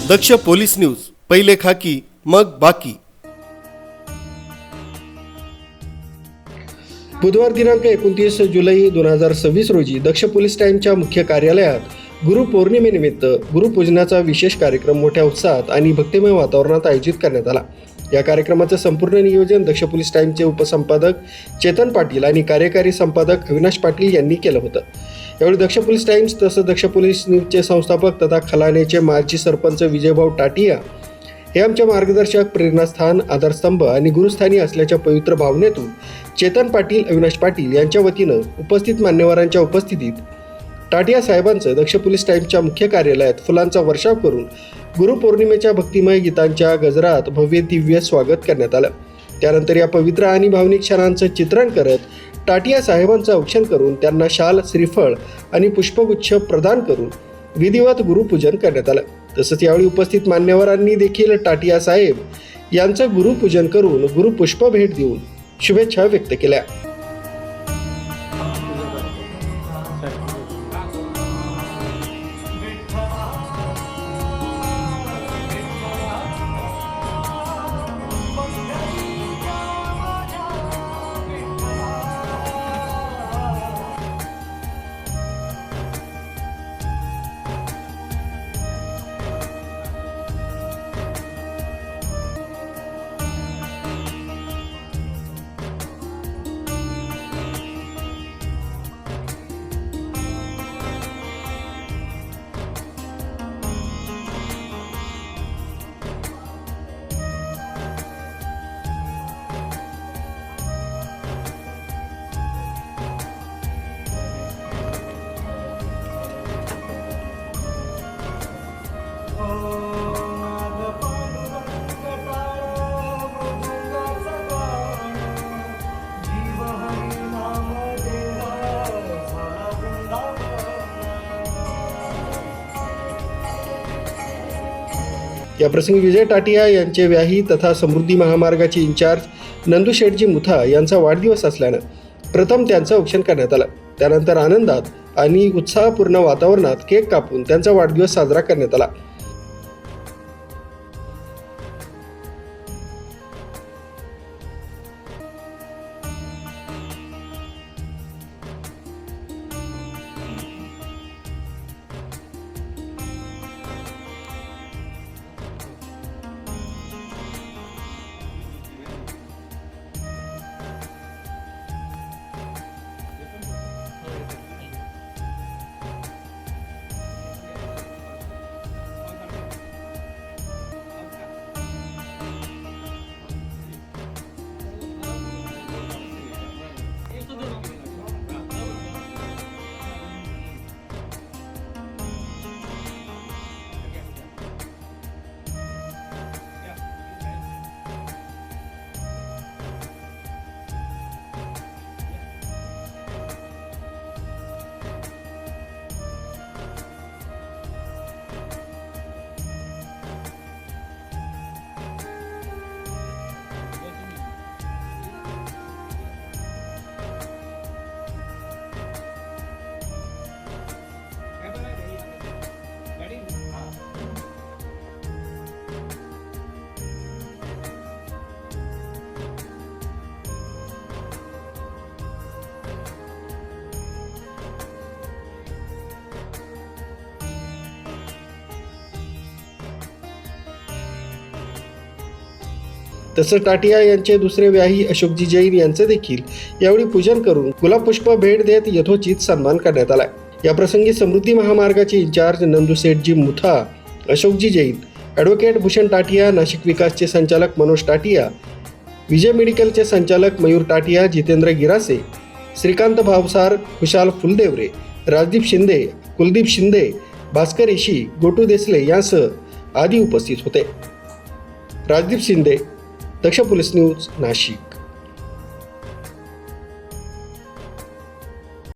दक्ष police news, पहिले खाकी मग बाकी। बुधवार दिनांक 29 जुलै 2026 रोजी दक्ष पोलीस टाईमच्या मुख्य कार्यालयात गुरुपौर्णिमेनिमित्त गुरुपूजनाचा विशेष कार्यक्रम मोठ्या उत्साहात आणि भक्तिमय वातावरणात आयोजित करण्यात आला। या कार्यक्रमाचं संपूर्ण नियोजन दक्ष पोलीस टाईमचे उपसंपादक चेतन पाटील आणि कार्यकारी संपादक अविनाश पाटील यांनी केलं होतं। यावेळी दक्ष पोलीस टाईम्स तसंच दक्ष पोलीस न्यूजचे संस्थापक तथा खलानेचे माजी सरपंच विजयभाऊ टाटिया हे आमच्या मार्गदर्शक, प्रेरणास्थान, आधारस्तंभ आणि गुरुस्थानी असल्याच्या पवित्र भावनेतून चेतन पाटील, अविनाश पाटील यांच्या वतीनं उपस्थित मान्यवरांच्या उपस्थितीत टाटिया साहेबांचं दक्ष पोलीस टाईमच्या मुख्य कार्यालयात फुलांचा वर्षाव करून गुरुपौर्णिमेच्या भक्तिमय गीतांच्या गजरात भव्य दिव्य स्वागत करण्यात आलं। त्यानंतर या पवित्र आणि भावनिक क्षणांचं चित्रण करत टाटिया साहेबांचं औक्षण करून त्यांना शाल, श्रीफळ आणि पुष्पगुच्छ प्रदान करून विधिवत गुरुपूजन करण्यात आलं। तसंच यावेळी उपस्थित मान्यवरांनी देखील टाटिया साहेब यांचं गुरुपूजन करून गुरुपुष्प भेट देऊन शुभेच्छा व्यक्त केल्या। या प्रसंगी विजय टाटिया यांचे व्याही तथा समृद्धी महामार्गाचे इंचार्ज नंदू शेठजी मुथा यांचा वाढदिवस असल्यानं प्रथम त्यांचं औक्षण करण्यात आलं। त्यानंतर आनंदात आणि उत्साहपूर्ण वातावरणात केक कापून त्यांचा वाढदिवस साजरा करण्यात आला। तसंच टाटिया यांचे दुसरे व्याही अशोकजी जैन यांचे देखील यावेळी पूजन करून गुलाबपुष्प भेट देत यथोचित सन्मान करण्यात आला। या प्रसंगी समृद्धी महामार्गाचे इंचार्ज नंदू शेठजी मुथा, अशोकजी जैन, ॲडव्होकेट भूषण टाटिया, नाशिक विकासचे संचालक मनोज टाटिया, विजय मेडिकलचे संचालक मयूर टाटिया, जितेंद्र गिरासे, श्रीकांत भावसार, खुशाल फुलदेवरे, राजदीप शिंदे, कुलदीप शिंदे, भास्कर येशी, गोटू देसले यांसह आदी उपस्थित होते। राजदीप शिंदे, दक्ष पोलीस न्यूज, नाशिक।